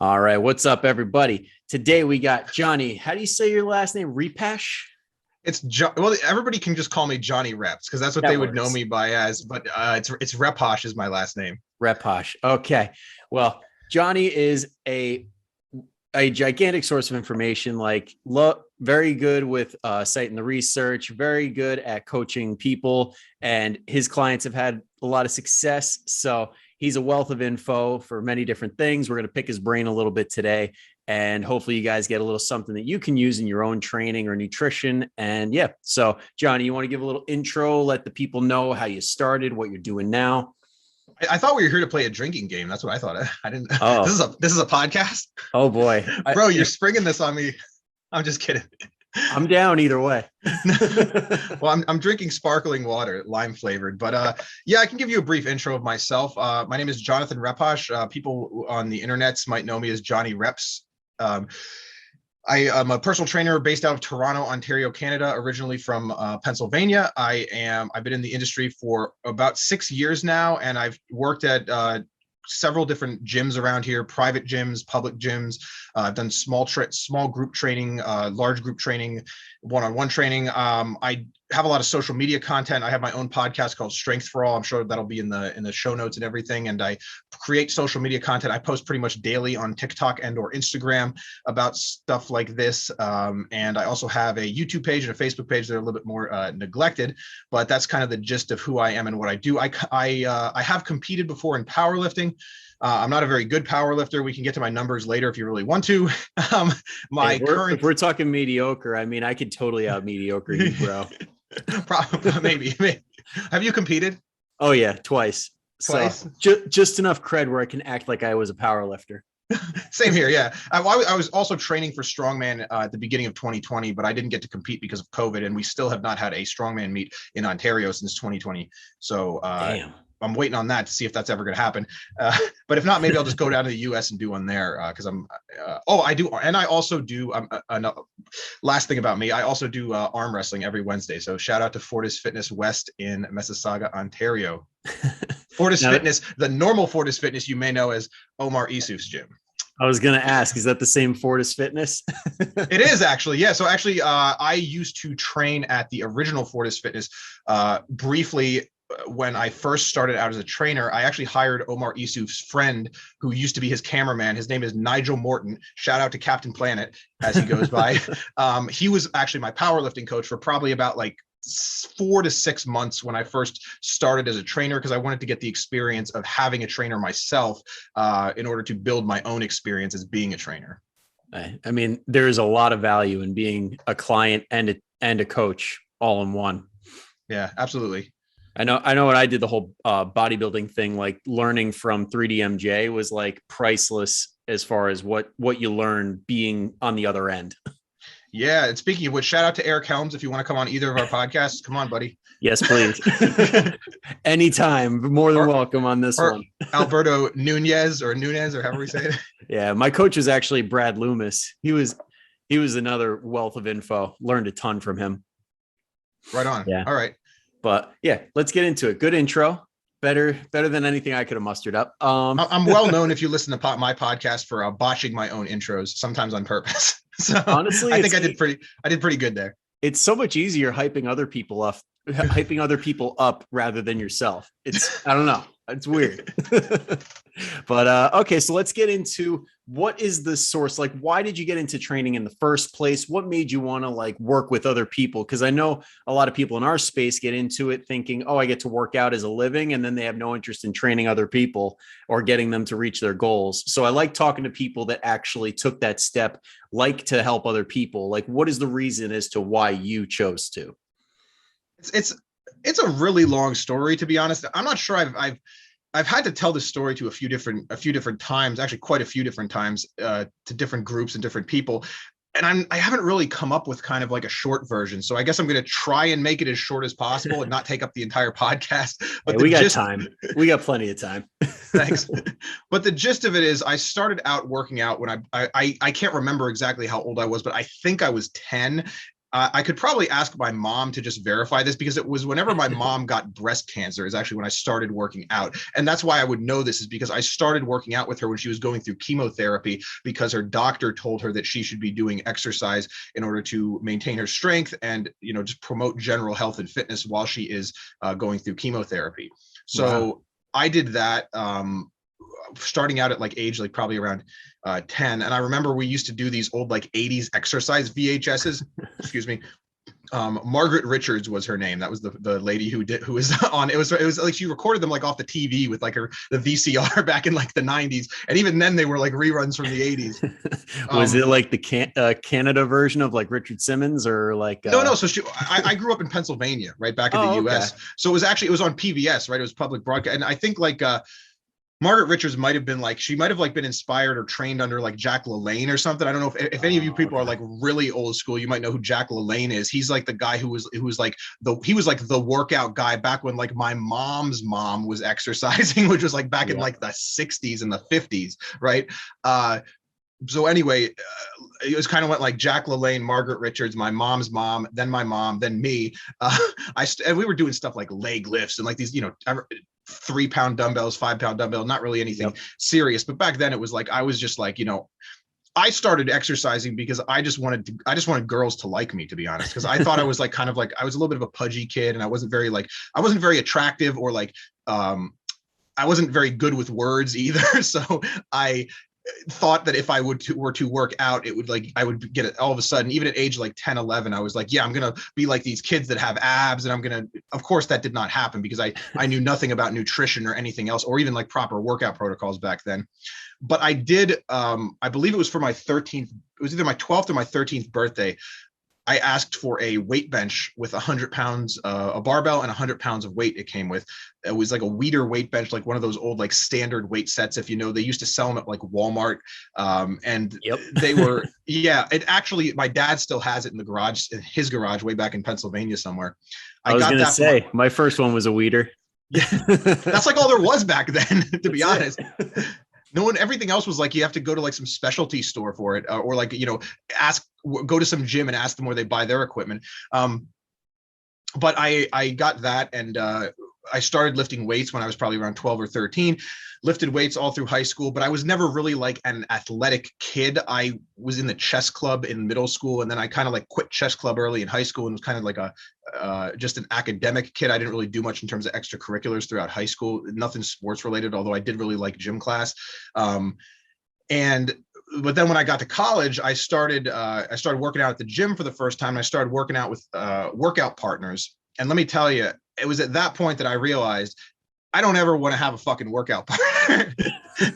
All right. What's up, everybody? Today we got Jonny. How do you say your last name? Repasch? Well, everybody can just call me Jonny Reps because that's what they would know me by as. But it's Repasch is my last name. Repasch. Okay. Well, Jonny is a gigantic source of information. Very good with citing the research. Very good at coaching people, and his clients have had a lot of success. So he's a wealth of info for many different things. We're going to pick his brain a little bit today, and hopefully you guys get a little something that you can use in your own training or nutrition. And yeah, so Jonny, you want to give a little intro, let the people know how you started, what you're doing now? I thought we were here to play a drinking game. That's what I thought. I didn't. Oh, this is a podcast. Oh boy, bro, you're springing this on me. I'm just kidding. I'm down either way. Well, I'm drinking sparkling water, lime flavored, but yeah, I can give you a brief intro of myself. My name is Jonathan Repasch. People on the internets might know me as Jonny Reps. I am a personal trainer based out of Toronto, Ontario, Canada, originally from Pennsylvania. I've been in the industry for about 6 years now, and I've worked at several different gyms around here, private gyms, public gyms. I've done small group training, large group training, one-on-one training. I have a lot of social media content. I have my own podcast called Strength for All. I'm sure that'll be in the show notes and everything. And I create social media content. I post pretty much daily on TikTok and or Instagram about stuff like this. And I also have a YouTube page and a Facebook page that are a little bit more neglected, but that's kind of the gist of who I am and what I do. I have competed before in powerlifting. I'm not a very good power lifter. We can get to my numbers later if you really want to. If we're talking mediocre, I mean, I could totally out mediocre you, bro. Probably, maybe. Have you competed? Oh yeah, twice. So just enough cred where I can act like I was a power lifter. Same here. Yeah. I was also training for strongman at the beginning of 2020, but I didn't get to compete because of COVID. And we still have not had a strongman meet in Ontario since 2020. So, damn. I'm waiting on that to see if that's ever going to happen. But if not, maybe I'll just go down to the US and do one there. Cause I do. And I also do, last thing about me, I also do arm wrestling every Wednesday. So shout out to Fortis Fitness West in Mississauga, Ontario. Fortis Fitness, the normal Fortis Fitness you may know as Omar Isuf's gym. I was going to ask, is that the same Fortis Fitness? It is actually. Yeah. So actually, I used to train at the original Fortis Fitness briefly. When I first started out as a trainer, I actually hired Omar Isuf's friend who used to be his cameraman. His name is Nigel Morton. Shout out to Captain Planet as he goes by. He was actually my powerlifting coach for probably about like 4 to 6 months when I first started as a trainer, because I wanted to get the experience of having a trainer myself in order to build my own experience as being a trainer. I mean, there's a lot of value in being a client and a coach all in one. Yeah, absolutely. I know when I did the whole bodybuilding thing, like learning from 3DMJ was like priceless as far as what you learn being on the other end. Yeah. And speaking of which, shout out to Eric Helms. If you want to come on either of our podcasts, come on, buddy. Yes, please. Anytime. More than welcome on this one. Alberto Nunez or however we say it. Yeah. My coach was actually Brad Loomis. He was another wealth of info. Learned a ton from him. Right on. Yeah. All right. But yeah, let's get into it. Good intro. Better than anything I could have mustered up. I'm well known, if you listen to my podcast, for botching my own intros, sometimes on purpose. So honestly, I think I did pretty good there. It's so much easier hyping other people up rather than yourself. I don't know. It's weird. But okay, so let's get into what is the source. Like, why did you get into training in the first place? What made you want to like work with other people? Because I know a lot of people in our space get into it thinking, oh, I get to work out as a living, and then they have no interest in training other people or getting them to reach their goals. So I like talking to people that actually took that step, like to help other people. Like, what is the reason as to why you chose to? It's a really long story, to be honest. I'm not sure I've had to tell this story to a few different times, actually quite a few different times, to different groups and different people. And I haven't really come up with kind of like a short version. So I guess I'm going to try and make it as short as possible and not take up the entire podcast. But we got time. We got plenty of time. Thanks. But the gist of it is, I started out working out when I can't remember exactly how old I was, but I think I was 10. I could probably ask my mom to just verify this, because it was whenever my mom got breast cancer is actually when I started working out. And that's why I would know this, is because I started working out with her when she was going through chemotherapy, because her doctor told her that she should be doing exercise in order to maintain her strength and, just promote general health and fitness while she is going through chemotherapy. So wow. I did that. Starting out at age probably around 10. And I remember we used to do these old 80s exercise VHSs. Excuse me. Margaret Richards was her name. That was the lady who was on. It was like she recorded them off the TV with the VCR back in the 90s. And even then they were reruns from the 80s. Was it the Canada version of Richard Simmons, or No. So I grew up in Pennsylvania, right back in the US. Okay. So it was on PBS, right? It was public broadcast. And I think Margaret Richards might have been she might have been inspired or trained under Jack LaLanne or something. I don't know if any of you people are really old school, you might know who Jack LaLanne is. He's the guy who was the workout guy back when my mom's mom was exercising, which was back in the 60s and the 50s, right? So anyway, it was kind of went Jack LaLanne, Margaret Richards, my mom's mom, then my mom, then me. And we were doing stuff like leg lifts and these, 3-pound dumbbells, 5-pound dumbbell, not really anything serious. But back then it was I was just I started exercising because I just wanted girls to like me, to be honest. Cause I thought I was I was a little bit of a pudgy kid, and I wasn't very attractive, or I wasn't very good with words either. So I thought that if I were to work out, it would I would get it all of a sudden, even at age 10, 11, I was yeah, I'm going to be like these kids that have abs. And of course that did not happen, because I knew nothing about nutrition or anything else, or even proper workout protocols back then. But I did, I believe it was for my 13th, it was either my 12th or my 13th birthday. I asked for a weight bench with 100 pounds, a barbell and 100 pounds of weight it came with. It was a Weider weight bench, one of those old standard weight sets. If they used to sell them at Walmart. And they were, it actually, my dad still has it in the garage, in his garage way back in Pennsylvania somewhere. I was going to say, my first one was a Weider. Yeah, that's all there was back then, to be honest. Everything else was you have to go to some specialty store for it, or go to some gym and ask them where they buy their equipment. But I got that, and I started lifting weights when I was probably around 12 or 13, lifted weights all through high school, but I was never really an athletic kid. I was in the chess club in middle school, and then I kind of quit chess club early in high school, and was kind of just an academic kid. I didn't really do much in terms of extracurriculars throughout high school, nothing sports related, although I did really like gym class. But then when I got to college, I started working out at the gym for the first time. I started working out with workout partners. And let me tell you, it was at that point that I realized I don't ever want to have a fucking workout partner.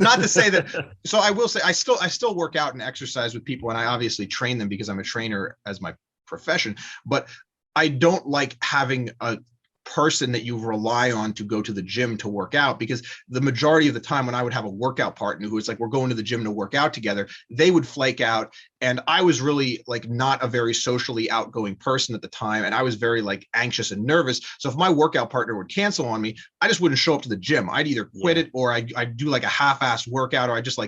Not to say that. So I will say I still work out and exercise with people, and I obviously train them because I'm a trainer as my profession. But I don't like having a person that you rely on to go to the gym to work out, because the majority of the time when I would have a workout partner who was we're going to the gym to work out together, they would flake out. And I was really not a very socially outgoing person at the time, and I was very anxious and nervous. So if my workout partner would cancel on me, I just wouldn't show up to the gym. I'd either quit it, or I'd do a half-assed workout, or I just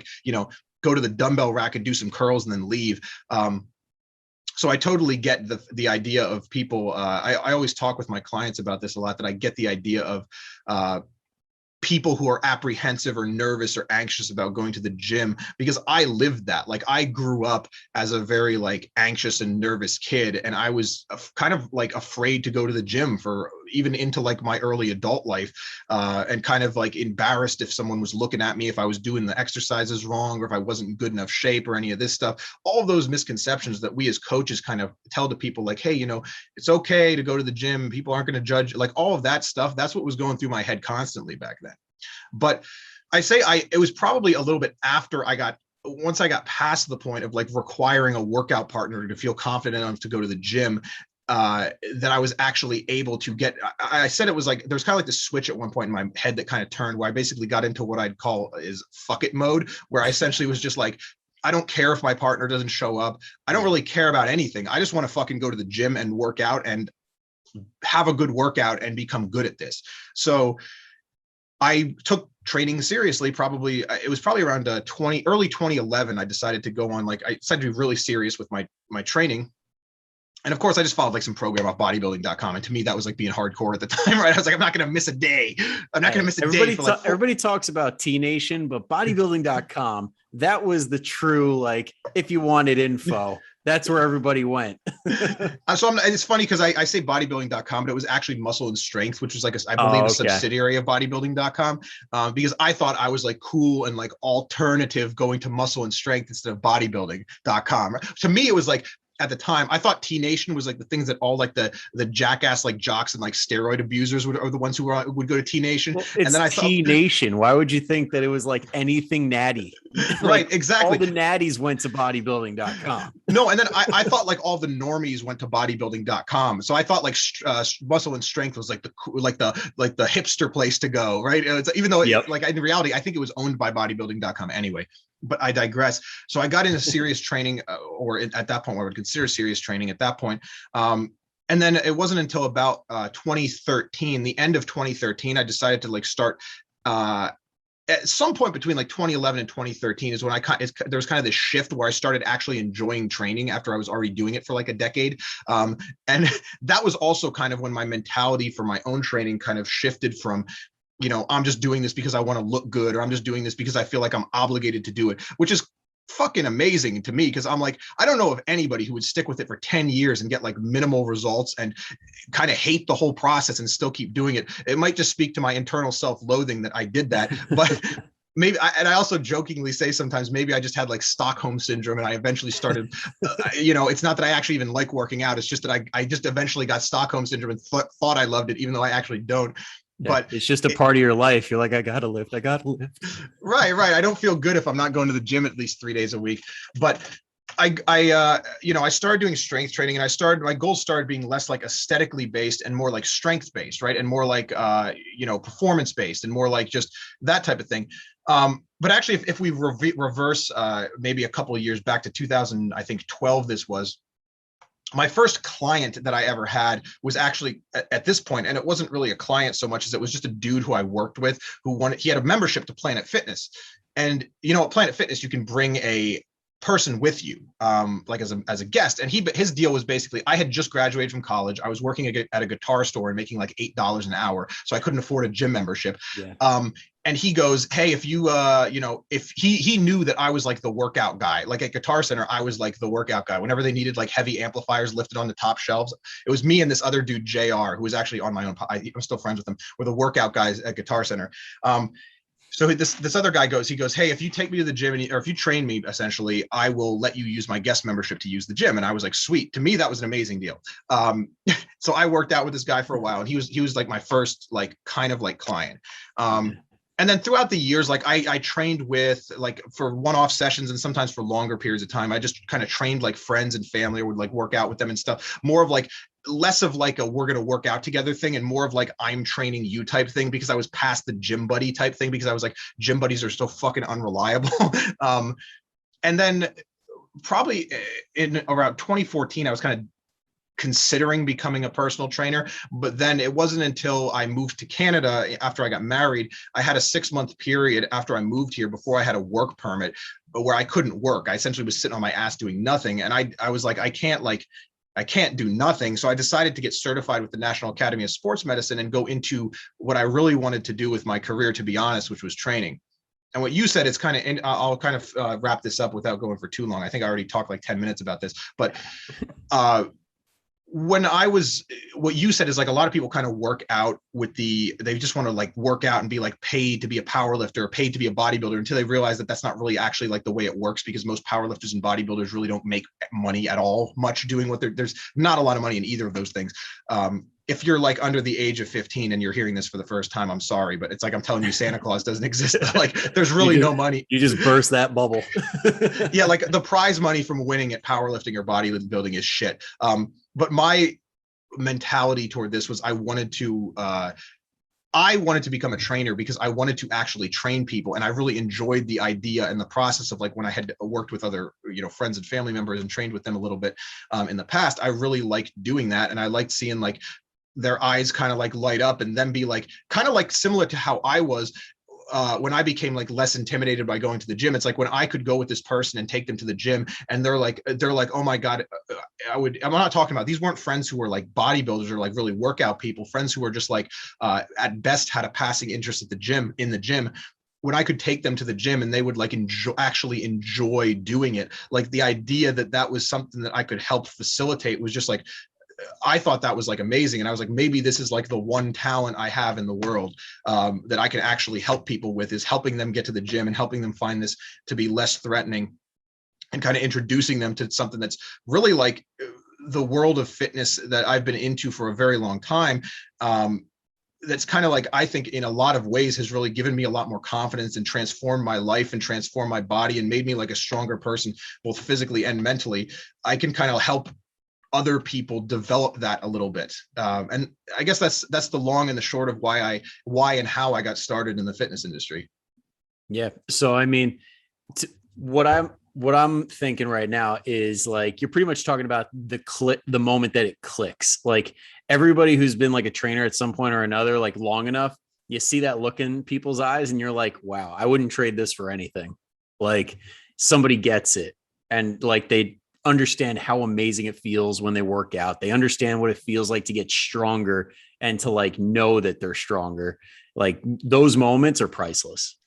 go to the dumbbell rack and do some curls and then leave. So I totally get the idea of people. I always talk with my clients about this a lot, that I get the idea of people who are apprehensive or nervous or anxious about going to the gym, because I lived that. I grew up as a very anxious and nervous kid, and I was kind of afraid to go to the gym for even into my early adult life, and kind of embarrassed if someone was looking at me, if I was doing the exercises wrong, or if I wasn't in good enough shape, or any of this stuff. All of those misconceptions that we as coaches kind of tell to people, hey, it's okay to go to the gym, people aren't going to judge, all of that stuff. That's what was going through my head constantly back then. But it was probably a little bit after once I got past the point of requiring a workout partner to feel confident enough to go to the gym, that I was actually able to get. I said it was there was kind of this switch at one point in my head that kind of turned, where I basically got into what I'd call is fuck it mode, where I essentially was just I don't care if my partner doesn't show up. I don't really care about anything. I just want to fucking go to the gym and work out and have a good workout and become good at this. So I took training seriously. It was probably around early 2011. I decided to go on, I decided to be really serious with my training. And of course, I just followed like some program off bodybuilding.com. And to me, that was like being hardcore at the time, right? I was like, I'm not going to miss a day. I'm not going to miss a day for like everybody talks about T Nation, but bodybuilding.com, that was the true, like, if you wanted info, that's where everybody went. It's funny because I say bodybuilding.com, but it was actually Muscle and Strength, which was like, I believe, a subsidiary of bodybuilding.com, because I thought I was like cool and like alternative going to Muscle and Strength instead of bodybuilding.com. To me, it was like, at the time, I thought T Nation was like the things that all like the jackass like jocks and like steroid abusers are the ones who would go to T Nation. Well, and then I thought T Nation. Why would you think that it was like anything natty? Right, like, exactly. All the natties went to bodybuilding.com. No, and then I thought like all the normies went to bodybuilding.com. So I thought like Muscle and Strength was like the hipster place to go, right? Even though like in reality, I think it was owned by bodybuilding.com anyway. But I digress. So I got into serious training, or at that point, what I would consider serious training at that point. And then it wasn't until about 2013, the end of 2013, I decided to like start. At some point between like 2011 and 2013 is when there was kind of this shift where I started actually enjoying training after I was already doing it for like a decade. And that was also kind of when my mentality for my own training kind of shifted from, you know, I'm just doing this because I want to look good, or I'm just doing this because I feel like I'm obligated to do it, which is fucking amazing to me, because I'm like, I don't know of anybody who would stick with it for 10 years and get like minimal results and kind of hate the whole process and still keep doing it. It might just speak to my internal self-loathing that I did that, but maybe, and I also jokingly say sometimes maybe I just had like Stockholm syndrome, and I eventually started, you know, it's not that I actually even like working out. It's just that I just eventually got Stockholm syndrome and thought I loved it, even though I actually don't. But it's just a part of your life. You're like, I gotta lift. Right. I don't feel good if I'm not going to the gym at least 3 days a week. But I started doing strength training, and my goals started being less like aesthetically based and more like strength based, right? And more like, performance based and more like just that type of thing. But actually, if we reverse maybe a couple of years back to 2012, this was, my first client that I ever had was actually at this point, and it wasn't really a client so much as it was just a dude who I worked with he had a membership to Planet Fitness. And, you know, at Planet Fitness, you can bring a person with you, like as a guest. And his deal was basically, I had just graduated from college. I was working at a guitar store and making like $8 an hour. So I couldn't afford a gym membership. Yeah. And he goes, hey, if you, if he knew that I was like the workout guy, like at Guitar Center, I was like the workout guy. Whenever they needed like heavy amplifiers lifted on the top shelves, it was me and this other dude, JR, who was actually on my own. I'm still friends with him. We're the workout guys at Guitar Center. So this other guy goes, hey, if you take me to the gym or if you train me, essentially, I will let you use my guest membership to use the gym. And I was like, sweet. To me, that was an amazing deal. So I worked out with this guy for a while, and he was like my first like kind of like client. And then throughout the years, like I trained with like for one-off sessions and sometimes for longer periods of time, I just kind of trained like friends and family, or would like work out with them and stuff, more of like less of like a we're going to work out together thing and more of like I'm training you type thing, because I was past the gym buddy type thing, because I was like, gym buddies are so fucking unreliable. And then probably in around 2014, I was kind of considering becoming a personal trainer. But then it wasn't until I moved to Canada after I got married, I had a 6-month period after I moved here before I had a work permit, but where I couldn't work. I essentially was sitting on my ass doing nothing. And I was like, I can't do nothing. So I decided to get certified with the National Academy of Sports Medicine and go into what I really wanted to do with my career, to be honest, which was training. And what you said is kind of, and I'll kind of wrap this up without going for too long. I think I already talked like 10 minutes about this, but what you said is like a lot of people kind of work out they just want to like work out and be like paid to be a power lifter or paid to be a bodybuilder, until they realize that that's not really actually like the way it works, because most power lifters and bodybuilders really don't make money at all much doing what there's not a lot of money in either of those things. If you're like under the age of 15 and you're hearing this for the first time, I'm sorry, but it's like, I'm telling you, Santa Claus doesn't exist. Like there's really no money. You just burst that bubble. Yeah. Like the prize money from winning at powerlifting or bodybuilding is shit. But my mentality toward this was I wanted to become a trainer because I wanted to actually train people. And I really enjoyed the idea and the process of like when I had worked with other, friends and family members and trained with them a little bit in the past. I really liked doing that. And I liked seeing like their eyes kind of like light up and then be like, kind of like similar to how I was when I became like less intimidated by going to the gym, it's like when I could go with this person and take them to the gym and they're like, oh my God, I'm not talking about, these weren't friends who were like bodybuilders or like really workout people, friends who were just like, at best had a passing interest at the gym, in the gym. When I could take them to the gym and they would like actually enjoy doing it. Like the idea that that was something that I could help facilitate was just like, I thought that was like amazing. And I was like, maybe this is like the one talent I have in the world, that I can actually help people with, is helping them get to the gym and helping them find this to be less threatening, and kind of introducing them to something that's really like the world of fitness that I've been into for a very long time. That's kind of like, I think in a lot of ways has really given me a lot more confidence and transformed my life and transformed my body and made me like a stronger person, both physically and mentally. I can kind of help other people develop that a little bit. And I guess that's the long and the short of why and how I got started in the fitness industry. Yeah. So, I mean, what I'm thinking right now is like, you're pretty much talking about the moment that it clicks. Like everybody who's been like a trainer at some point or another, like long enough, you see that look in people's eyes and you're like, wow, I wouldn't trade this for anything. Like somebody gets it. And like, they understand how amazing it feels when they work out. They understand what it feels like to get stronger and to like know that they're stronger. Like those moments are priceless.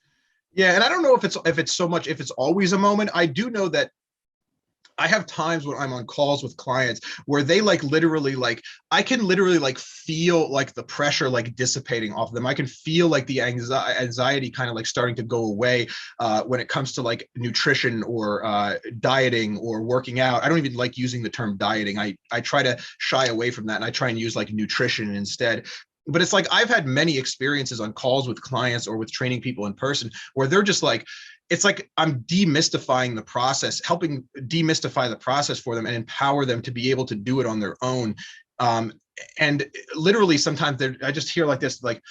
Yeah, and I don't know if it's always a moment. I do know that I have times when I'm on calls with clients where they like literally like, I can literally like feel like the pressure like dissipating off of them. I can feel like the anxiety kind of like starting to go away when it comes to like nutrition or dieting or working out. I don't even like using the term dieting. I try to shy away from that and I try and use like nutrition instead. But it's like, I've had many experiences on calls with clients or with training people in person where they're just like, it's like I'm demystifying the process, helping demystify the process for them and empower them to be able to do it on their own. And literally sometimes I just hear like this, like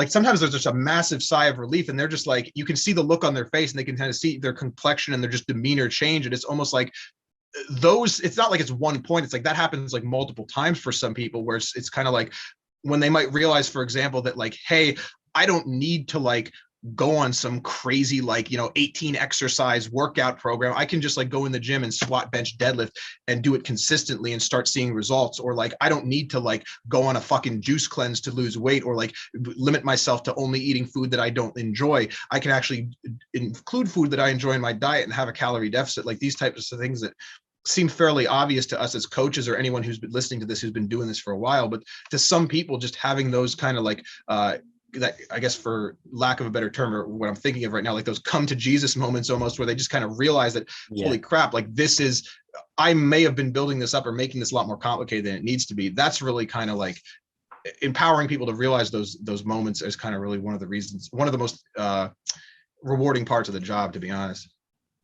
sometimes there's just a massive sigh of relief and they're just like, you can see the look on their face and they can kind of see their complexion and their just demeanor change. And it's almost like it's not like it's one point. It's like that happens like multiple times for some people where it's kind of like when they might realize, for example, that like, hey, I don't need to like go on some crazy, like, 18 exercise workout program. I can just like go in the gym and squat, bench, deadlift and do it consistently and start seeing results. Or like, I don't need to like go on a fucking juice cleanse to lose weight or like limit myself to only eating food that I don't enjoy. I can actually include food that I enjoy in my diet and have a calorie deficit. Like these types of things that seem fairly obvious to us as coaches or anyone who's been listening to this, who's been doing this for a while, but to some people just having those kind of like, that, I guess for lack of a better term, or what I'm thinking of right now, like those come to Jesus moments almost where they just kind of realize that, holy crap, like I may have been building this up or making this a lot more complicated than it needs to be. That's really kind of like empowering people to realize those moments is kind of really one of the most rewarding parts of the job, to be honest.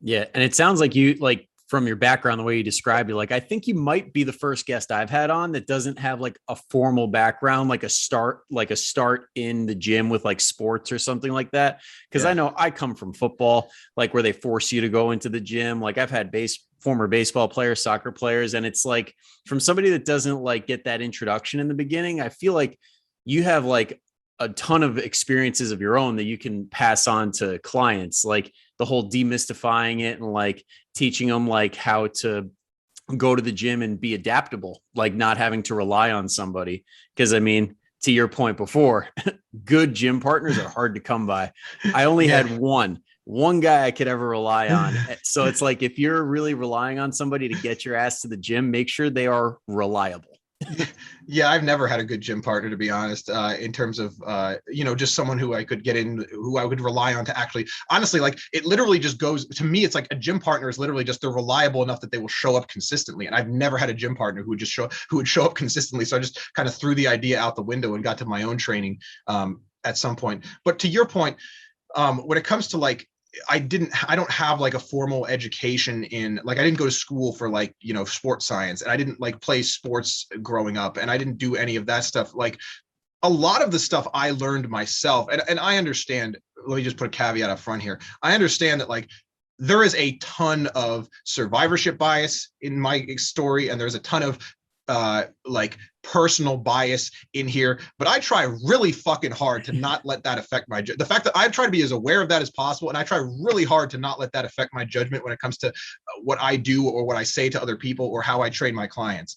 Yeah. And it sounds like you, like, from your background, the way you described it, like, I think you might be the first guest I've had on that doesn't have like a formal background, like a start in the gym with like sports or something like that. Cause I know I come from football, like where they force you to go into the gym. Like I've had former baseball players, soccer players. And it's like, from somebody that doesn't like get that introduction in the beginning, I feel like you have like a ton of experiences of your own that you can pass on to clients, like the whole demystifying it and like teaching them like how to go to the gym and be adaptable, like not having to rely on somebody. Cause I mean, to your point before, good gym partners are hard to come by. I only had one guy I could ever rely on. So it's like, if you're really relying on somebody to get your ass to the gym, make sure they are reliable. Yeah, I've never had a good gym partner, to be honest, in terms of, just someone who I could get in, who I would rely on to actually, honestly, like it literally just goes to me. It's like a gym partner is literally just, they're reliable enough that they will show up consistently. And I've never had a gym partner who would show up consistently. So I just kind of threw the idea out the window and got to my own training at some point. But to your point, when it comes to like, I don't have like a formal education in, like, I didn't go to school for like, sports science, and I didn't like play sports growing up, and I didn't do any of that stuff. Like a lot of the stuff I learned myself, and I understand, let me just put a caveat up front here. I understand that like there is a ton of survivorship bias in my story, and there's a ton of like personal bias in here, but I try really fucking hard to not let that affect my the fact that I try to be as aware of that as possible, and I try really hard to not let that affect my judgment when it comes to what I do or what I say to other people or how I train my clients.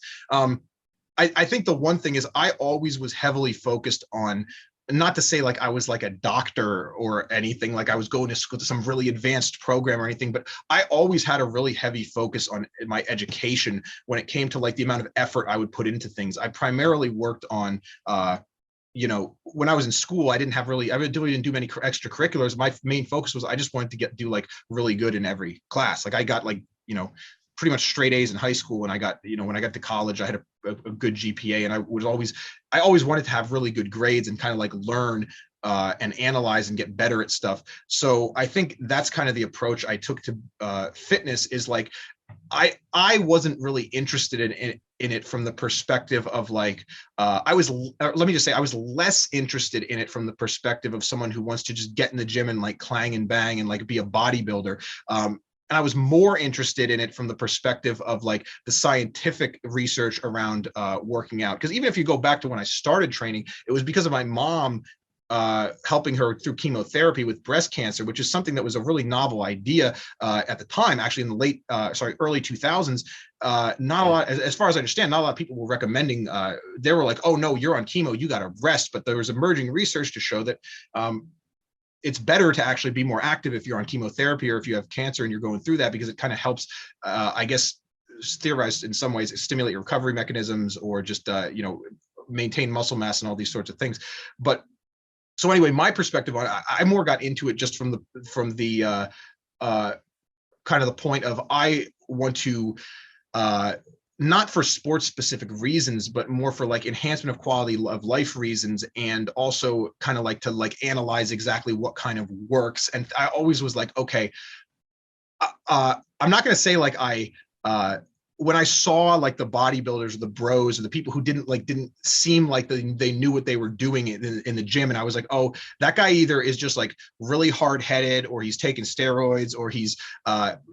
I think the one thing is I always was heavily focused on, not to say like I was like a doctor or anything, like I was going to school to some really advanced program or anything, but I always had a really heavy focus on my education when it came to like the amount of effort I would put into things. I primarily worked on, you know, when I was in school, I didn't do many extracurriculars. My main focus was I just wanted to do like really good in every class. Like I got like, you know, pretty much straight A's in high school. And I got, you know, when I got to college, I had a good GPA, and I always wanted to have really good grades and kind of like learn and analyze and get better at stuff. So I think that's kind of the approach I took to fitness, is like, I wasn't really interested in it from the perspective of like, let me just say, I was less interested in it from the perspective of someone who wants to just get in the gym and like clang and bang and like be a bodybuilder. And I was more interested in it from the perspective of like the scientific research around working out. Because even if you go back to when I started training, it was because of my mom helping her through chemotherapy with breast cancer, which is something that was a really novel idea at the time, actually in the early 2000s. Not a lot, as far as I understand, not a lot of people were recommending, they were like, oh no, you're on chemo, you got to rest. But there was emerging research to show that it's better to actually be more active if you're on chemotherapy or if you have cancer and you're going through that, because it kind of helps, I guess, theorized in some ways, stimulate your recovery mechanisms or just, you know, maintain muscle mass and all these sorts of things. But so anyway, my perspective on it, I more got into it just from the kind of the point of I want to, not for sports specific reasons, but more for like enhancement of quality of life reasons, and also kind of like to like analyze exactly what kind of works. And I always was like, okay, I'm not going to say like when I saw like the bodybuilders or the bros or the people who didn't seem like they knew what they were doing in the gym, and I was like, oh, that guy either is just like really hard-headed, or he's taking steroids, or he's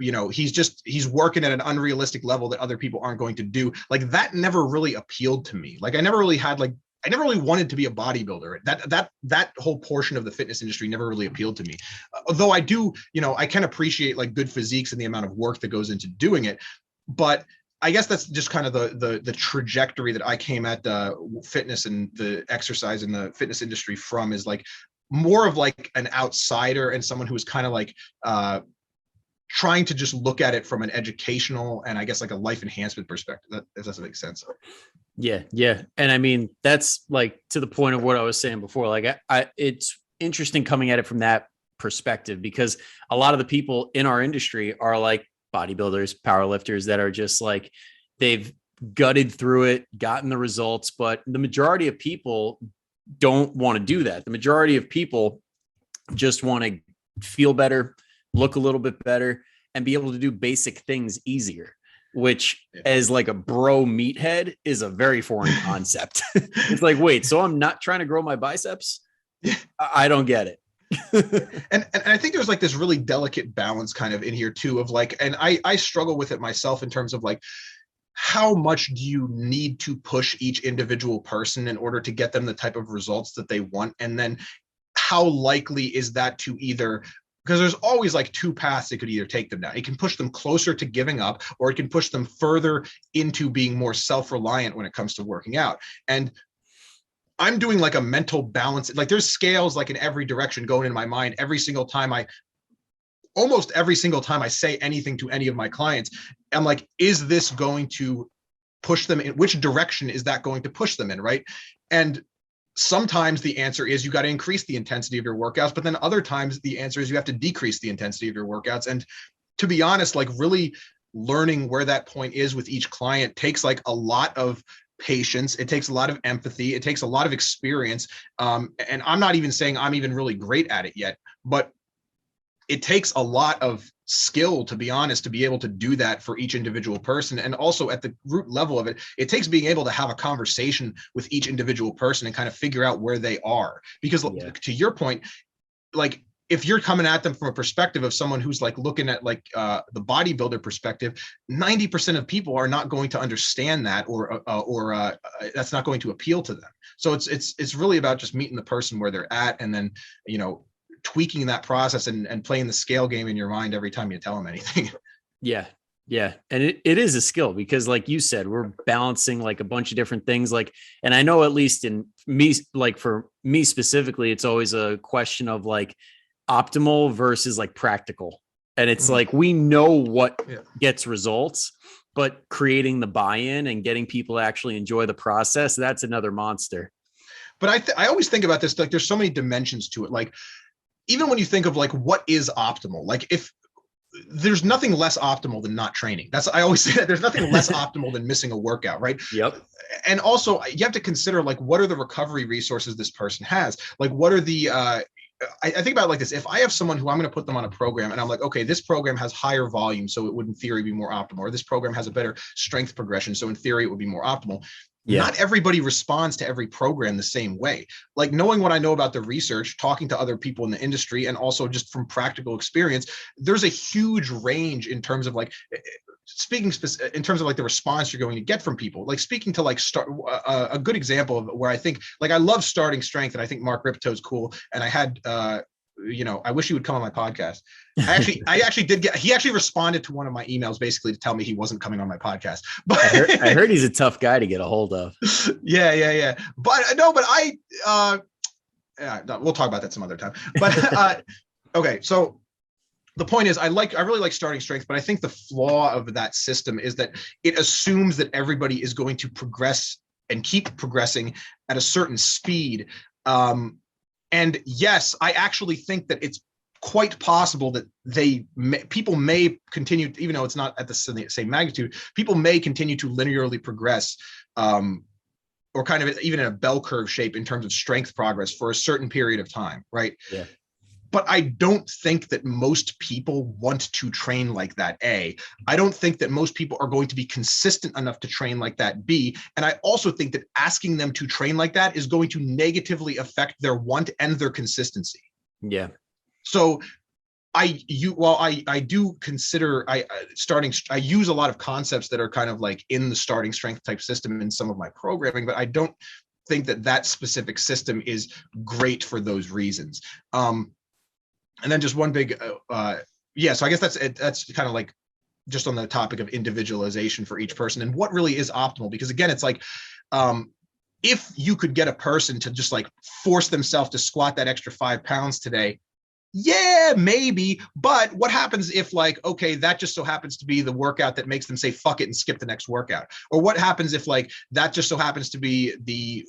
you know, he's working at an unrealistic level that other people aren't going to do. Like that never really appealed to me. Like I never really wanted to be a bodybuilder. That whole portion of the fitness industry never really appealed to me. Although I do, you know, I can appreciate like good physiques and the amount of work that goes into doing it. But I guess that's just kind of the trajectory that I came at fitness and the exercise and the fitness industry from, is like more of like an outsider and someone who was kind of like trying to just look at it from an educational and I guess like a life enhancement perspective. That doesn't make sense. Yeah. And I mean, that's like to the point of what I was saying before. Like it's interesting coming at it from that perspective, because a lot of the people in our industry are like bodybuilders, powerlifters that are just like, they've gutted through it, gotten the results, but the majority of people don't want to do that. The majority of people just want to feel better, look a little bit better, and be able to do basic things easier, which as like a bro meathead is a very foreign concept. It's like, wait, so I'm not trying to grow my biceps? I don't get it. and I think there's like this really delicate balance kind of in here too, of like, and I struggle with it myself in terms of like, how much do you need to push each individual person in order to get them the type of results that they want? And then how likely is that to either, because there's always like two paths it could either take them down. It can push them closer to giving up, or it can push them further into being more self-reliant when it comes to working out. And I'm doing like a mental balance. Like there's scales like in every direction going in my mind almost every single time I say anything to any of my clients. I'm like, is this going to push them in? Which direction is that going to push them in? Right. And sometimes the answer is you got to increase the intensity of your workouts, but then other times the answer is you have to decrease the intensity of your workouts. And to be honest, like really learning where that point is with each client takes like a lot of patience. It takes a lot of empathy. It takes a lot of experience. And I'm not even saying I'm even really great at it yet, but it takes a lot of skill, to be honest, to be able to do that for each individual person. And also at the root level of it, it takes being able to have a conversation with each individual person and kind of figure out where they are. Because to your point, like if you're coming at them from a perspective of someone who's like looking at like the bodybuilder perspective, 90% of people are not going to understand that, or that's not going to appeal to them. So it's really about just meeting the person where they're at, and then, you know, tweaking that process and playing the scale game in your mind every time you tell them anything. Yeah. Yeah. And it is a skill, because like you said, we're balancing like a bunch of different things. Like, and I know at least in me, like for me specifically, it's always a question of like optimal versus like practical. And it's like, we know what gets results, but creating the buy-in and getting people to actually enjoy the process, that's another monster. But I always think about this, like there's so many dimensions to it. Like, even when you think of like what is optimal, like if there's nothing less optimal than not training. I always say that there's nothing less optimal than missing a workout, right? Yep. And also you have to consider like, what are the recovery resources this person has? Like, what are the, I think about it like this. If I have someone who I'm going to put them on a program and I'm like, okay, this program has higher volume, so it would in theory be more optimal, or this program has a better strength progression, so in theory it would be more optimal. Yeah. Not everybody responds to every program the same way. Like, knowing what I know about the research, talking to other people in the industry, and also just from practical experience, there's a huge range in terms of like, speaking in terms of like the response you're going to get from people. Like, speaking to like a good example of where I think, like, I love starting strength, and I think Mark Ripto's cool. And I had, you know, I wish he would come on my podcast. I actually did get, he actually responded to one of my emails basically to tell me he wasn't coming on my podcast. But I heard he's a tough guy to get a hold of. Yeah. But no, but we'll talk about that some other time. But okay. So the point is, I really like starting strength, but I think the flaw of that system is that it assumes that everybody is going to progress and keep progressing at a certain speed. And yes, I actually think that it's quite possible that people may continue, even though it's not at the same magnitude, people may continue to linearly progress, or kind of even in a bell curve shape in terms of strength progress for a certain period of time, right? Yeah. But I don't think that most people want to train like that, A. I don't think that most people are going to be consistent enough to train like that, B. And I also think that asking them to train like that is going to negatively affect their want and their consistency. Yeah. So I do consider I use a lot of concepts that are kind of like in the starting strength type system in some of my programming, but I don't think that specific system is great for those reasons. And then just one big, so I guess that's kind of like just on the topic of individualization for each person and what really is optimal. Because again, it's like, if you could get a person to just like force themselves to squat that extra 5 pounds today, yeah, maybe. But what happens if like, okay, that just so happens to be the workout that makes them say, fuck it, and skip the next workout? Or what happens if like, that just so happens to be the,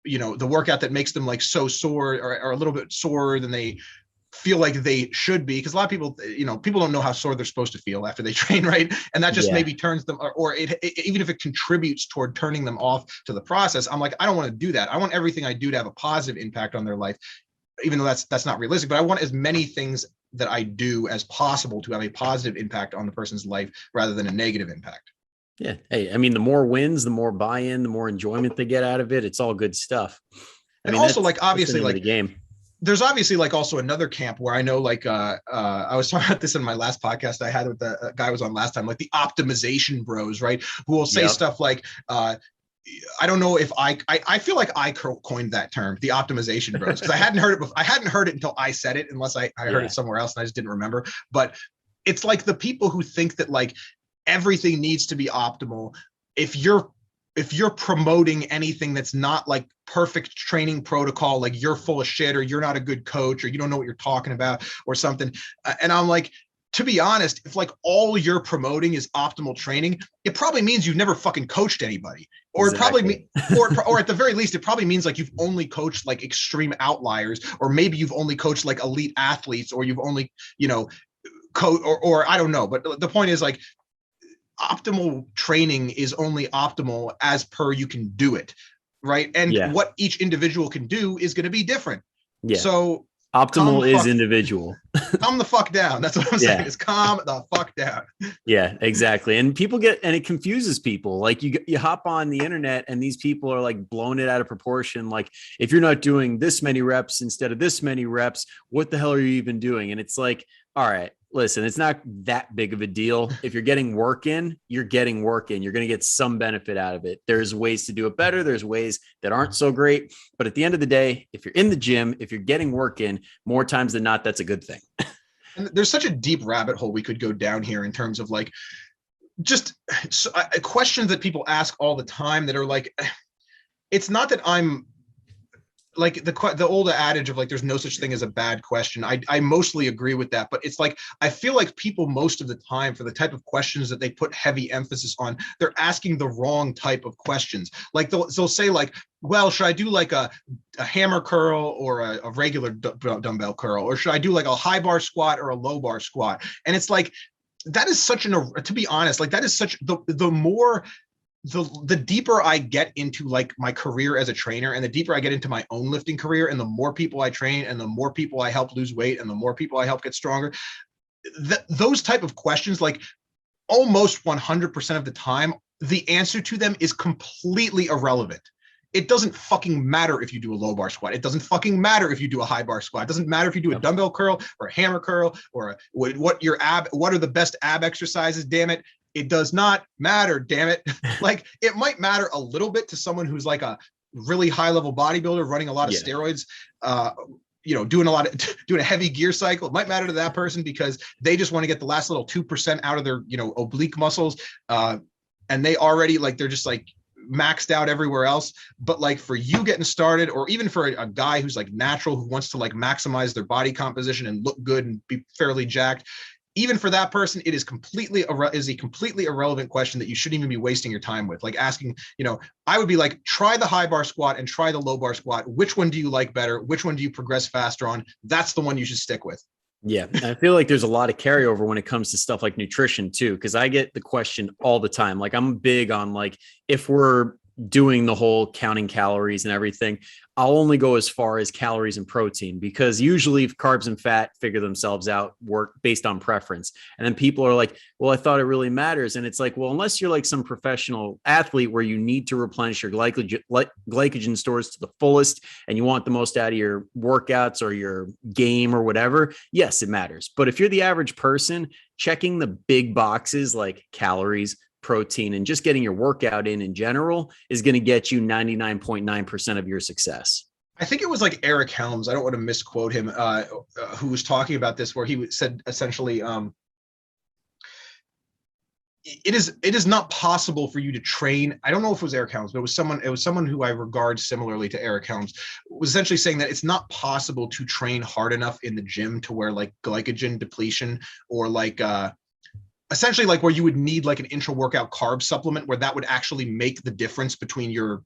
the workout that makes them like so sore or a little bit sorer than they feel like they should be? Because a lot of people, people don't know how sore they're supposed to feel after they train, right? And that just maybe turns them, or even if it contributes toward turning them off to the process. I'm like, I don't want to do that. I want everything I do to have a positive impact on their life, even though that's not realistic. But I want as many things that I do as possible to have a positive impact on the person's life rather than a negative impact. Yeah. Hey, I mean, the more wins, the more buy-in, the more enjoyment they get out of it. It's all good stuff. And also, like, obviously, like the game. There's obviously like also another camp where I know, like, I was talking about this in my last podcast I had with the guy I was on last time, like the optimization bros, right? Who will say stuff like, I don't know if I feel like I coined that term, the optimization bros, because I hadn't heard it before. I hadn't heard it until I said it, unless I heard it somewhere else and I just didn't remember. But it's like the people who think that like everything needs to be optimal. If you're promoting anything that's not like perfect training protocol, like you're full of shit, or you're not a good coach, or you don't know what you're talking about or something. And I'm like, to be honest, if like all you're promoting is optimal training, it probably means you've never fucking coached anybody, or exactly. It probably or at the very least, it probably means like you've only coached like extreme outliers, or maybe you've only coached like elite athletes, or you've only, or I don't know. But the point is, like, optimal training is only optimal as per you can do it, right? And what each individual can do is going to be different. Yeah. So Optimal is individual. Calm the fuck down. That's what I'm saying. Is calm the fuck down. Yeah, exactly. And it confuses people. Like you hop on the internet and these people are like blowing it out of proportion. Like, if you're not doing this many reps instead of this many reps, what the hell are you even doing? And it's like, all right, listen, it's not that big of a deal. If you're getting work in, you're getting work in. You're going to get some benefit out of it. There's ways to do it better. There's ways that aren't so great. But at the end of the day, if you're in the gym, if you're getting work in, more times than not, that's a good thing. And there's such a deep rabbit hole we could go down here in terms of like just questions that people ask all the time that are like, it's not that I'm like the old adage of like, there's no such thing as a bad question. I mostly agree with that, but it's like, I feel like people most of the time, for the type of questions that they put heavy emphasis on, they're asking the wrong type of questions. Like they'll say like, well, should I do like a hammer curl or a regular dumbbell curl? Or should I do like a high bar squat or a low bar squat? And it's like, that is such to be honest, like that is such the deeper I get into like my career as a trainer, and the deeper I get into my own lifting career, and the more people I train, and the more people I help lose weight, and the more people I help get stronger, those type of questions, like almost 100% of the time, the answer to them is completely irrelevant. It doesn't fucking matter if you do a low bar squat. It doesn't fucking matter if you do a high bar squat. It doesn't matter if you do a dumbbell curl or a hammer curl or what are the best ab exercises, damn it. It does not matter, damn it. Like, it might matter a little bit to someone who's like a really high level bodybuilder running a lot of steroids, doing a heavy gear cycle. It might matter to that person because they just want to get the last little 2% out of their, oblique muscles. And they already they're just like maxed out everywhere else. But like for you getting started, or even for a guy who's like natural, who wants to like maximize their body composition and look good and be fairly jacked, even for that person, it is a completely irrelevant question that you shouldn't even be wasting your time with. Like asking, I would be like, try the high bar squat and try the low bar squat. Which one do you like better? Which one do you progress faster on? That's the one you should stick with. Yeah. I feel like there's a lot of carryover when it comes to stuff like nutrition too, because I get the question all the time. Like, I'm big on like, if we're doing the whole counting calories and everything, I'll only go as far as calories and protein, because usually carbs and fat figure themselves out, work based on preference. And then people are like, well, I thought it really matters. And it's like, well, unless you're like some professional athlete where you need to replenish your glycogen stores to the fullest and you want the most out of your workouts or your game or whatever, yes, it matters. But if you're the average person, checking the big boxes like calories, protein, and just getting your workout in general is going to get you 99.9% of your success. I think it was like Eric Helms, I don't want to misquote him, who was talking about this, where he said essentially, it is not possible for you to train. I don't know if it was Eric Helms, but it was someone who I regard similarly to Eric Helms, was essentially saying that it's not possible to train hard enough in the gym to where like glycogen depletion or like essentially like where you would need like an intra-workout carb supplement, where that would actually make the difference between your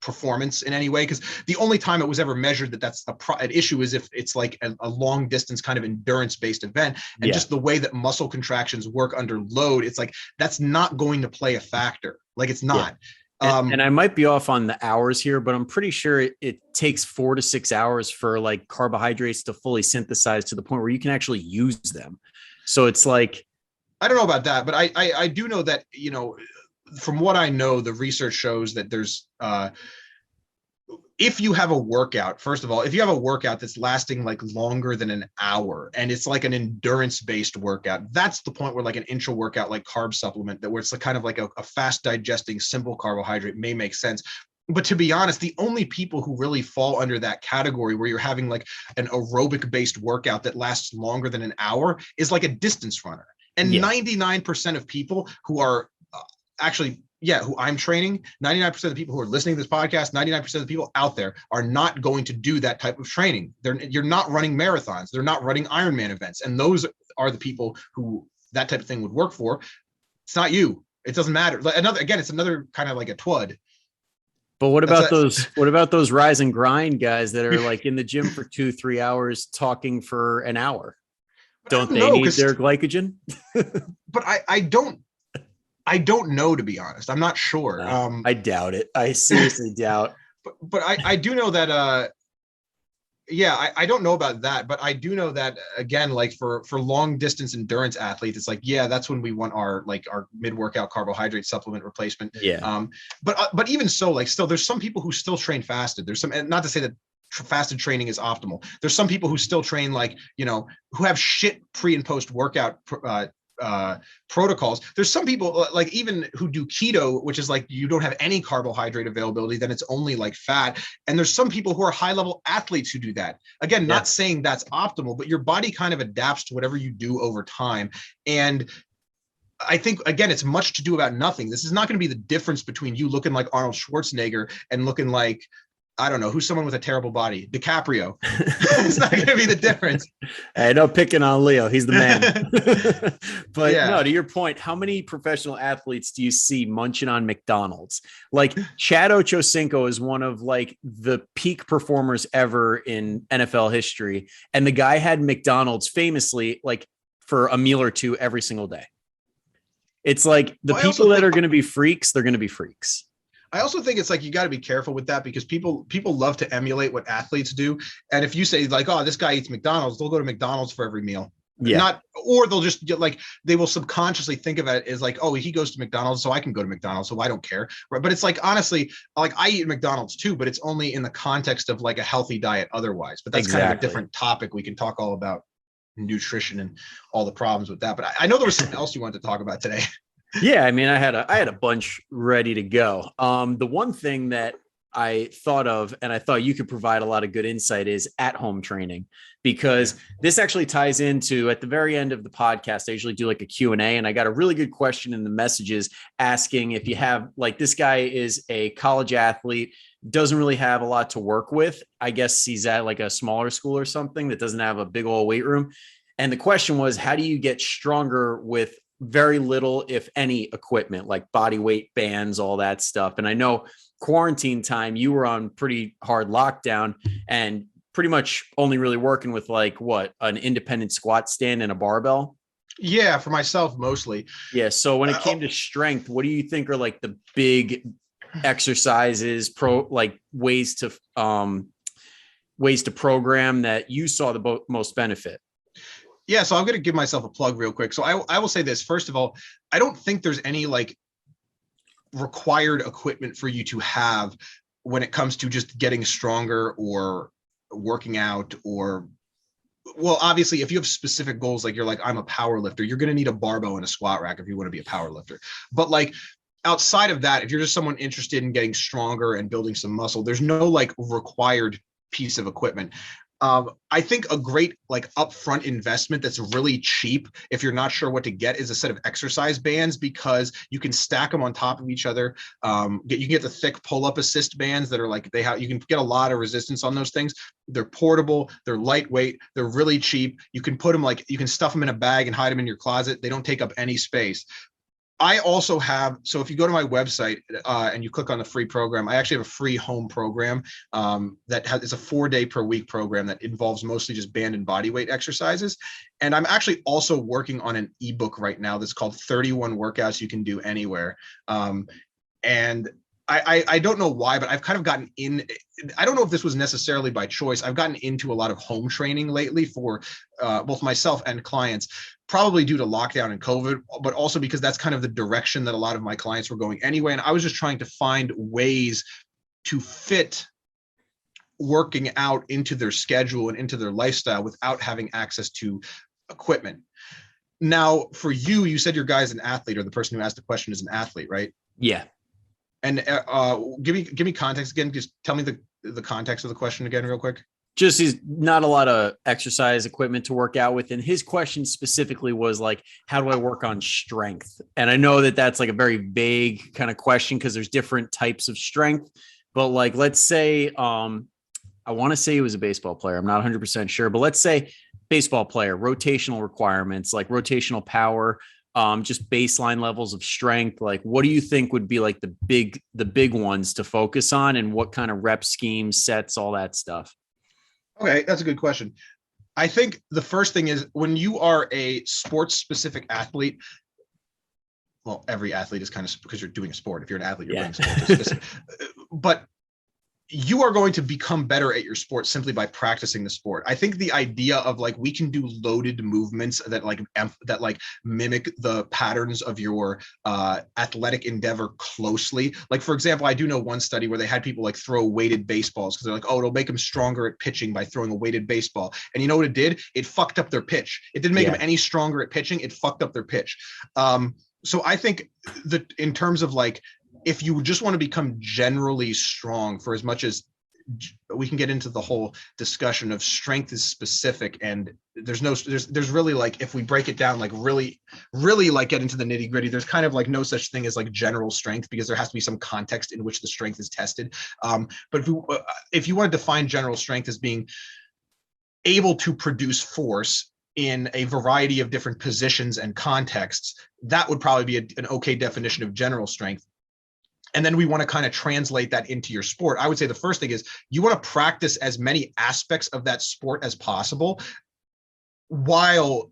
performance in any way. Because the only time it was ever measured that that's an issue is if it's like a long distance kind of endurance based event, and just the way that muscle contractions work under load, it's like that's not going to play a factor. Like, it's not. And I might be off on the hours here, but I'm pretty sure it takes 4 to 6 hours for like carbohydrates to fully synthesize to the point where you can actually use them. So it's like, I don't know about that, but I do know that, from what I know, the research shows that there's, if you have a workout, first of all, if you have a workout that's lasting like longer than an hour and it's like an endurance based workout, that's the point where like an intra workout, like carb supplement, that where it's like kind of like a fast digesting, simple carbohydrate may make sense. But to be honest, the only people who really fall under that category where you're having like an aerobic based workout that lasts longer than an hour is like a distance runner. And 99% of people who are who I'm training, 99% of the people who are listening to this podcast, 99% of the people out there are not going to do that type of training. You're not running marathons. They're not running Ironman events. And those are the people who that type of thing would work for. It's not you. It doesn't matter. It's another kind of like a TWD. But what about those rise and grind guys that are like in the gym for 2-3 hours talking for an hour? Don't they need their glycogen? But I don't know, to be honest. I'm not sure. I doubt it. I seriously doubt. But I do know that Yeah, I don't know about that, but I do know that again, like for long distance endurance athletes, it's like, yeah, that's when we want our mid workout carbohydrate supplement replacement. Yeah. But even so, like still, there's some people who still train fasted. There's some, and not to say that fasted training is optimal. There's some people who still train like, who have shit pre and post workout protocols. There's some people like even who do keto, which is like you don't have any carbohydrate availability, then it's only like fat. And there's some people who are high level athletes who do that. Again, not saying that's optimal, but your body kind of adapts to whatever you do over time. And I think, again, it's much to do about nothing. This is not going to be the difference between you looking like Arnold Schwarzenegger and looking like, I don't know, who's someone with a terrible body? DiCaprio. It's not going to be the difference. Hey, no picking on Leo. He's the man. But no, to your point, how many professional athletes do you see munching on McDonald's? Like Chad Ochocinco is one of like the peak performers ever in NFL history. And the guy had McDonald's famously like for a meal or two every single day. It's like the people that are going to be freaks, they're going to be freaks. I also think it's like you got to be careful with that because people love to emulate what athletes do. And if you say like, oh, this guy eats McDonald's, they'll go to McDonald's for every meal. Yeah. Or they'll just get like, they will subconsciously think of it as like, oh, he goes to McDonald's, so I can go to McDonald's, so I don't care. Right. But it's like, honestly, like I eat McDonald's too, but it's only in the context of like a healthy diet otherwise. But that's kind of a different topic. We can talk all about nutrition and all the problems with that. But I know there was something else you wanted to talk about today. Yeah, I mean, I had a bunch ready to go. The one thing that I thought of, and I thought you could provide a lot of good insight, is at-home training, because this actually ties into, at the very end of the podcast, I usually do like a Q&A, and I got a really good question in the messages asking if you have, like, this guy is a college athlete, doesn't really have a lot to work with. I guess he's at like a smaller school or something that doesn't have a big old weight room. And the question was, how do you get stronger with very little, if any, equipment, like body weight bands, all that stuff? And I know quarantine time, you were on pretty hard lockdown and pretty much only really working with like what, an independent squat stand and a barbell. Yeah, for myself mostly. Yeah. So when it came to strength, what do you think are like the big exercises, ways to program that you saw the most benefit? Yeah, so I'm going to give myself a plug real quick. So I will say this. First of all, I don't think there's any like required equipment for you to have when it comes to just getting stronger or working out or, well, obviously, if you have specific goals, like you're like, I'm a power lifter, you're going to need a barbell and a squat rack if you want to be a power lifter. But like outside of that, if you're just someone interested in getting stronger and building some muscle, there's no like required piece of equipment. I think a great like upfront investment that's really cheap if you're not sure what to get is a set of exercise bands, because you can stack them on top of each other. You can get the thick pull-up assist bands that are like, you can get a lot of resistance on those things. They're portable, they're lightweight, they're really cheap. You can put them you can stuff them in a bag and hide them in your closet. They don't take up any space. I also have, so if you go to my website and you click on the free program, I actually have a free home program it's a 4-day per week program that involves mostly just band and body weight exercises. And I'm actually also working on an ebook right now that's called 31 Workouts You Can Do Anywhere. And I don't know why, but I've kind of gotten in. I don't know if this was necessarily by choice. I've gotten into a lot of home training lately for both myself and clients, probably due to lockdown and COVID, but also because that's kind of the direction that a lot of my clients were going anyway. And I was just trying to find ways to fit working out into their schedule and into their lifestyle without having access to equipment. Now, for you, you said your guy's an athlete, or the person who asked the question is an athlete, right? Yeah. And give me context again. Just tell me the context of the question again, real quick. Just he's not a lot of exercise equipment to work out with. And his question specifically was like, how do I work on strength? And I know that that's like a very vague kind of question because there's different types of strength. But like, let's say, I want to say he was a baseball player. I'm not 100% sure, but let's say baseball player, rotational requirements, like rotational power, just baseline levels of strength. Like, what do you think would be like the big ones to focus on, and what kind of rep schemes, sets, all that stuff? Okay, that's a good question. I think the first thing is when you are a sports specific athlete, well, every athlete is kind of, because you're doing a sport. If you're an athlete, you're doing sports. But you are going to become better at your sport simply by practicing the sport. I think the idea of like, we can do loaded movements that like mimic the patterns of your athletic endeavor closely. Like, for example, I do know one study where they had people like throw weighted baseballs because they're like, oh, it'll make them stronger at pitching by throwing a weighted baseball. And you know what it did? It fucked up their pitch. It didn't make them any stronger at pitching. It fucked up their pitch. So I think that in terms of like, if you just want to become generally strong, for as much as we can get into the whole discussion of strength is specific, and there's really like, if we break it down, like really like get into the nitty gritty, there's kind of like no such thing as like general strength, because there has to be some context in which the strength is tested. But if you want to define general strength as being able to produce force in a variety of different positions and contexts, that would probably be an okay definition of general strength. And then we want to kind of translate that into your sport. I would say the first thing is you want to practice as many aspects of that sport as possible, while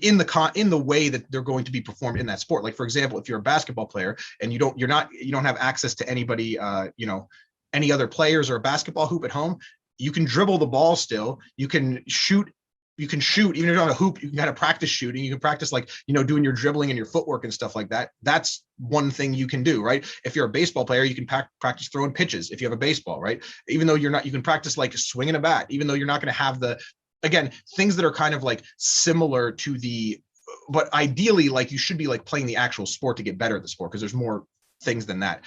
in the way that they're going to be performed in that sport. Like, for example, if you're a basketball player and you don't have access to anybody, any other players or a basketball hoop at home, you can dribble the ball still. You can shoot even if you're on a hoop. You can kind of practice shooting. You can practice like, doing your dribbling and your footwork and stuff like that. That's one thing you can do, right? If you're a baseball player, you can practice throwing pitches if you have a baseball, right? Even though you're not, you can practice like swinging a bat, even though you're not going to have again, things that are kind of like similar to but ideally, like, you should be like playing the actual sport to get better at the sport, because there's more things than that.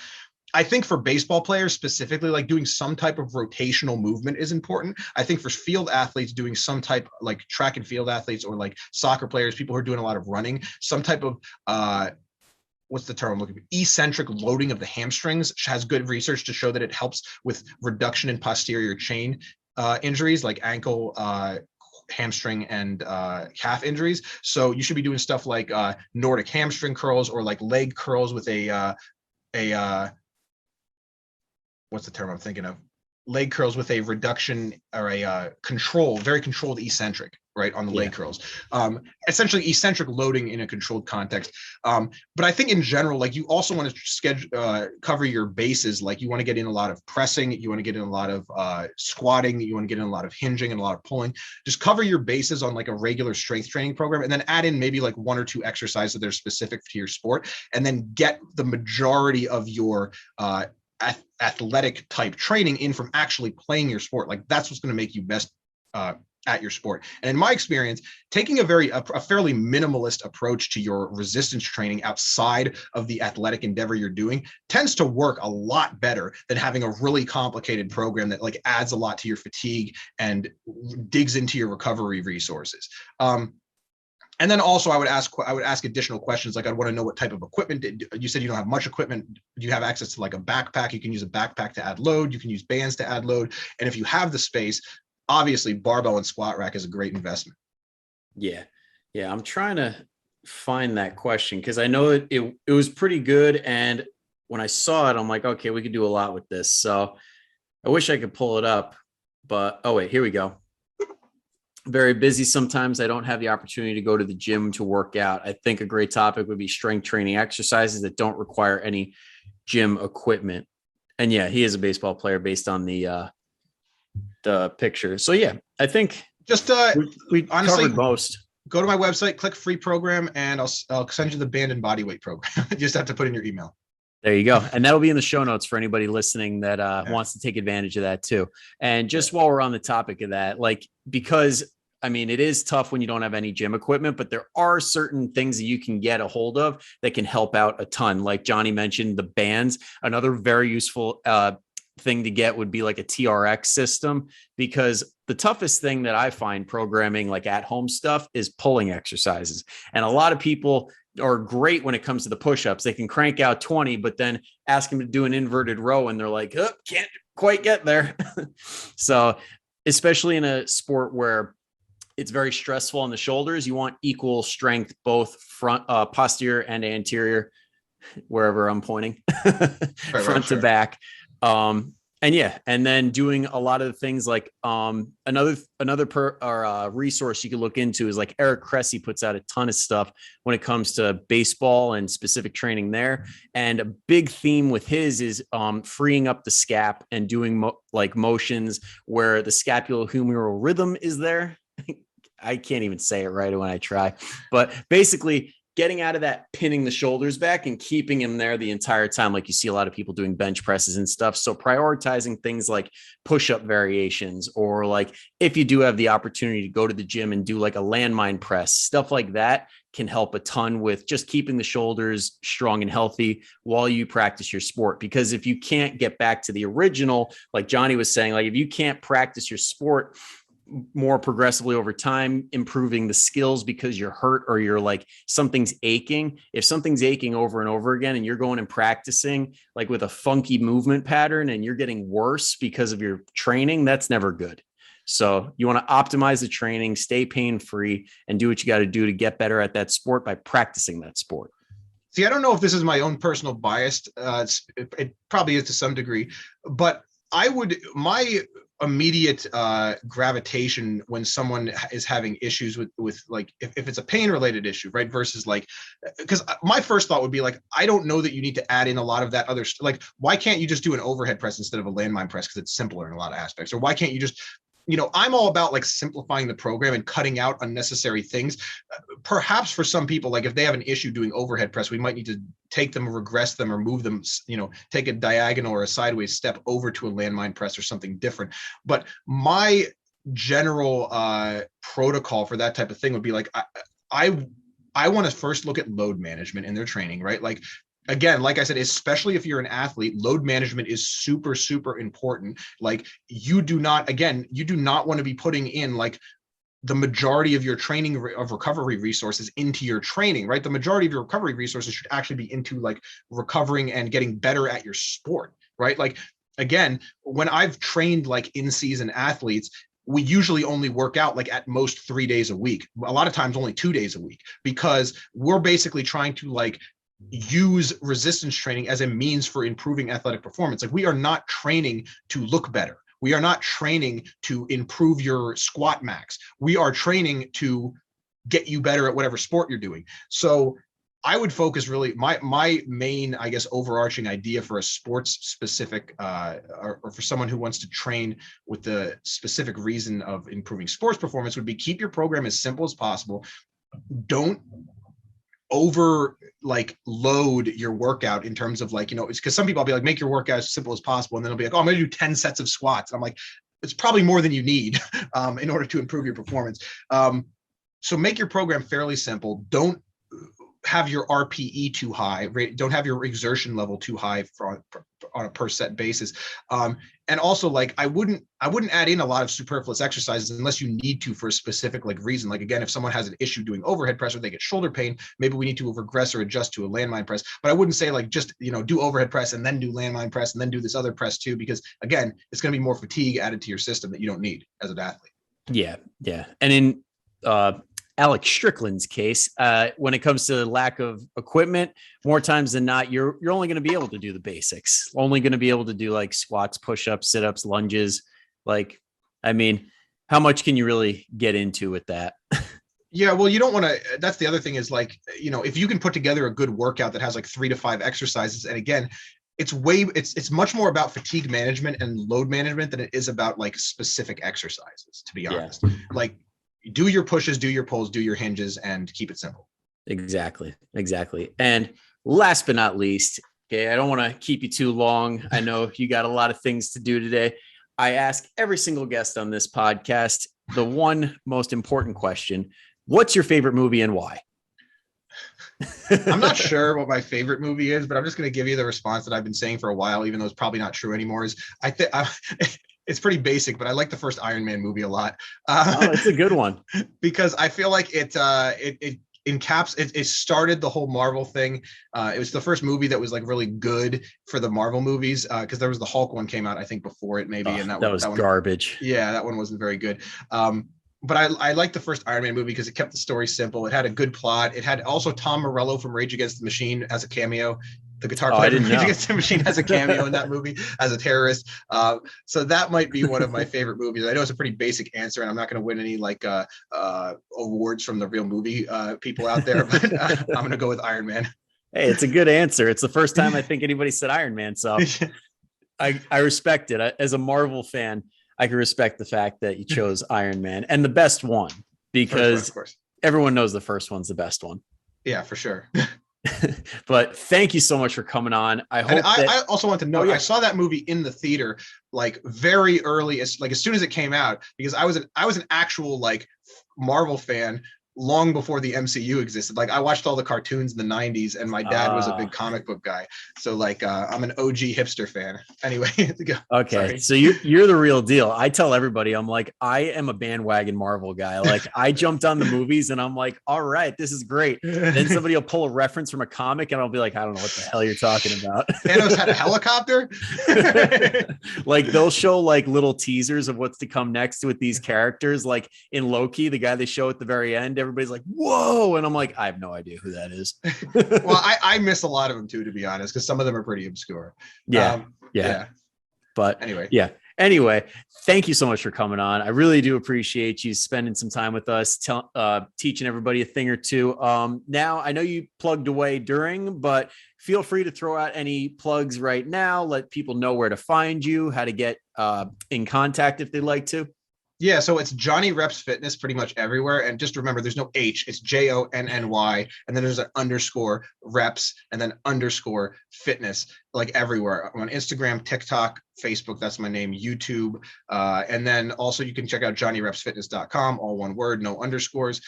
I think for baseball players specifically, like doing some type of rotational movement is important. I think for field athletes, doing some type, like track and field athletes, or like soccer players, people who are doing a lot of running, some type of what's the term I'm looking for? Eccentric loading of the hamstrings has good research to show that it helps with reduction in posterior chain injuries like ankle, hamstring, and calf injuries. So you should be doing stuff like Nordic hamstring curls, or like leg curls with a what's the term I'm thinking of? Leg curls with a reduction, or a very controlled eccentric, right, on the leg curls. Essentially eccentric loading in a controlled context. But I think in general, like, you also want to cover your bases. Like, you want to get in a lot of pressing, you want to get in a lot of squatting, you want to get in a lot of hinging and a lot of pulling. Just cover your bases on like a regular strength training program, and then add in maybe like one or two exercises that are specific to your sport, and then get the majority of your athletic type training in from actually playing your sport. Like, that's what's going to make you best at your sport. And in my experience, taking a fairly minimalist approach to your resistance training outside of the athletic endeavor you're doing tends to work a lot better than having a really complicated program that like adds a lot to your fatigue and digs into your recovery resources. And then also I would ask additional questions. Like, I'd want to know what type of equipment. You said you don't have much equipment. Do you have access to like a backpack? You can use a backpack to add load. You can use bands to add load. And if you have the space, obviously barbell and squat rack is a great investment. Yeah. I'm trying to find that question, because I know it was pretty good. And when I saw it, I'm like, okay, we could do a lot with this. So I wish I could pull it up, but oh wait, here we go. Very busy sometimes. I don't have the opportunity to go to the gym to work out. I think a great topic would be strength training exercises that don't require any gym equipment. And yeah, he is a baseball player based on the picture. So yeah, I think just we honestly covered most. Go to my website, click free program, and I'll send you the band and body weight program. You just have to put in your email. There you go. And that'll be in the show notes for anybody listening that wants to take advantage of that too. And just while we're on the topic of that, like, because I mean, it is tough when you don't have any gym equipment, but there are certain things that you can get a hold of that can help out a ton. Like Jonny mentioned, the bands. Another very useful thing to get would be like a TRX system, because the toughest thing that I find programming like at home stuff is pulling exercises. And a lot of people are great when it comes to the push-ups. They can crank out 20, but then ask them to do an inverted row and they're like, oh, can't quite get there. So especially in a sport where it's very stressful on the shoulders, you want equal strength, both front, posterior and anterior, wherever I'm pointing, front to back. And And then doing a lot of the things like another resource you could look into is like Eric Cressy puts out a ton of stuff when it comes to baseball and specific training there. And a big theme with his is freeing up the scap and doing like motions where the scapulohumeral rhythm is there. I can't even say it right when I try, but basically getting out of that pinning the shoulders back and keeping him there the entire time. Like you see a lot of people doing bench presses and stuff. So prioritizing things like push-up variations, or like if you do have the opportunity to go to the gym and do like a landmine press, stuff like that can help a ton with just keeping the shoulders strong and healthy while you practice your sport. Because if you can't get back to the original, like Jonny was saying, like if you can't practice your sport more progressively over time, improving the skills because you're hurt or you're like something's aching. If something's aching over and over again and you're going and practicing like with a funky movement pattern and you're getting worse because of your training, that's never good. So you want to optimize the training, stay pain-free, and do what you got to do to get better at that sport by practicing that sport. See, I don't know if this is my own personal bias. It probably is to some degree, but my immediate gravitation when someone is having issues with like if it's a pain related issue, right, versus like, because my first thought would be like, I don't know that you need to add in a lot of that other, like why can't you just do an overhead press instead of a landmine press because it's simpler in a lot of aspects? Or why can't you just, I'm all about like simplifying the program and cutting out unnecessary things. Perhaps for some people, like if they have an issue doing overhead press, we might need to take them, regress them, or move them, take a diagonal or a sideways step over to a landmine press or something different. But my general protocol for that type of thing would be like, I want to first look at load management in their training, right? Like, again, like I said, especially if you're an athlete, load management is super, super important. Like you do not want to be putting in like the majority of your training of recovery resources into your training, right? The majority of your recovery resources should actually be into like recovering and getting better at your sport, right? Like, again, when I've trained like in-season athletes, we usually only work out like at most 3 days a week. A lot of times only 2 days a week, because we're basically trying to like use resistance training as a means for improving athletic performance. Like we are not training to look better. We are not training to improve your squat max. We are training to get you better at whatever sport you're doing. So I would focus really my main, I guess, overarching idea for a sports specific or for someone who wants to train with the specific reason of improving sports performance would be keep your program as simple as possible. Don't over like load your workout in terms of like, it's because some people I'll be like, make your workout as simple as possible. And then I'll be like, oh, I'm going to do 10 sets of squats. And I'm like, it's probably more than you need in order to improve your performance. So make your program fairly simple. Don't have your RPE too high, right? Don't have your exertion level too high on a per set basis. And also like, I wouldn't add in a lot of superfluous exercises unless you need to for a specific like reason. Like, again, if someone has an issue doing overhead press or they get shoulder pain, maybe we need to regress or adjust to a landmine press. But I wouldn't say like, just, do overhead press and then do landmine press and then do this other press too, because again, it's going to be more fatigue added to your system that you don't need as an athlete. Yeah. Yeah. And in, Alex Strickland's case, when it comes to lack of equipment, more times than not, you're only going to be able to do the basics, only going to be able to do like squats, push-ups, sit-ups, lunges. Like, I mean, how much can you really get into with that? Yeah, well, you don't want to, that's the other thing is like, if you can put together a good workout that has like 3 to 5 exercises, and again, it's much more about fatigue management and load management than it is about like specific exercises, to be honest. Yeah. Like, do your pushes, do your pulls, do your hinges, and keep it simple. Exactly. And last but not least, okay, I don't want to keep you too long. I know you got a lot of things to do today. I ask every single guest on this podcast the one most important question: what's your favorite movie and why? I'm not sure what my favorite movie is, but I'm just going to give you the response that I've been saying for a while, even though it's probably not true anymore. Is it's pretty basic, but I like the first Iron Man movie a lot. It's a good one because I feel like it started the whole Marvel thing. It was the first movie that was like really good for the Marvel movies, because there was the Hulk one came out, I think, before it maybe, and that was garbage. Yeah, that one wasn't very good. But I liked the first Iron Man movie because it kept the story simple. It had a good plot. It had also Tom Morello from Rage Against the Machine as a cameo. The guitar I player didn't from know. Rage Against the Machine has a cameo in that movie as a terrorist. So that might be one of my favorite movies. I know it's a pretty basic answer, and I'm not going to win any like awards from the real movie people out there, but I'm going to go with Iron Man. Hey, it's a good answer. It's the first time I think anybody said Iron Man. So I respect it. As a Marvel fan, I can respect the fact that you chose Iron Man, and the best one, because First one, of course. everyone knows the first one's the best one. Yeah, for sure. But thank you so much for coming on. I hope I also want to know, yeah. I saw that movie in the theater like very early, as soon as it came out, because I was an actual like Marvel fan long before the MCU existed. Like I watched all the cartoons in the 90s, and my dad was a big comic book guy. So like I'm an OG hipster fan. Anyway, okay. Sorry. So you're the real deal. I tell everybody, I'm like, I am a bandwagon Marvel guy. Like I jumped on the movies and I'm like, all right, this is great. Then somebody will pull a reference from a comic and I'll be like, I don't know what the hell you're talking about. Thanos had a helicopter. Like they'll show like little teasers of what's to come next with these characters. Like in Loki, the guy they show at the very end, everybody's like, whoa. And I'm like, I have no idea who that is. Well, I miss a lot of them too, to be honest, because some of them are pretty obscure. Yeah. But anyway, thank you so much for coming on. I really do appreciate you spending some time with us, teaching everybody a thing or two. Now I know you plugged away during, but feel free to throw out any plugs right now. Let people know where to find you, how to get in contact if they'd like to. Yeah, so it's Jonny Reps Fitness pretty much everywhere. And just remember, there's no H, it's JONNY. And then there's an underscore reps and then underscore fitness, like everywhere. I'm on Instagram, TikTok, Facebook, that's my name, YouTube. And then also you can check out JonnyRepsFitness.com, all one word, no underscores.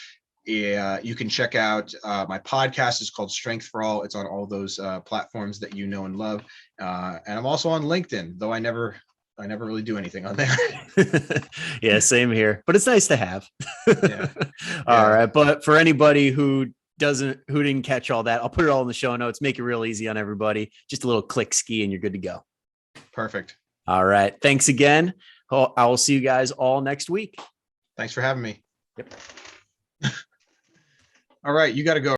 Yeah, you can check out my podcast. It's called Strength for All. It's on all those platforms that you know and love. And I'm also on LinkedIn, though I never really do anything on there. Yeah, same here, but it's nice to have. All right. But for anybody who didn't catch all that, I'll put it all in the show notes, make it real easy on everybody. Just a little click ski and you're good to go. Perfect. All right. Thanks again. I will see you guys all next week. Thanks for having me. Yep. All right. You got to go.